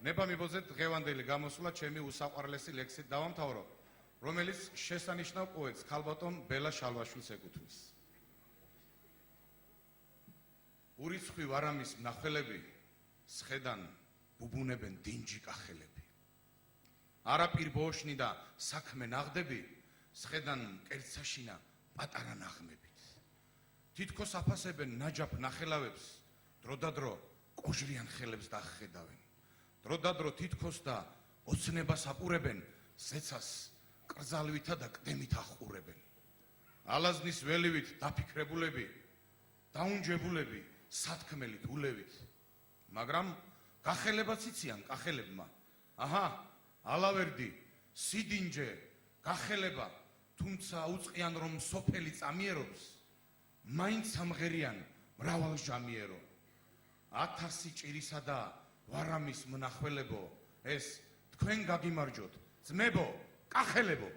ნება მიბოძეთ დღევანდელი გამოსვლა ჩემი უსაყვარლესი ლექსით დავამთავრო, რომელიც შესანიშნავ პოეტს ქალბატონ ბელა შალვაშვილს ეკუთვნის. ურიცხვი ვარამის მნახველები სხედან ბუბუნებენ დინჯი კახელები. არაპირ ბოშნი და საქმე ნაღდები სხედან კერცაშინა პატარა ნაღმებით. თითქოს აფასებენ ნაჯაფ ნახელავებს, დროდადრო კოჟრიან ხელებს დახედავენ. დროდადრო თითქოს და ოცნებას აპურებენ, ზეცას კრძალვითა და კდემით ახურებენ. ალაზნის ველივით დაფიქრებულები, დაუნჯებულები, სათქმელით ულევით. მაგრამ გახელებაც იციან კახელებმა. აჰა, ალავერდი, სიდინჯე, გახელება, თუმცა უწყიან რომ სოფელი წამიერობს, მაინც ამღერიან მრავალ ჟამიერო. 1000 ჭირისა და ვარამის მნახველებო, ეს თქვენ გაგიმარჯოთ, ძმებო, კახელებო.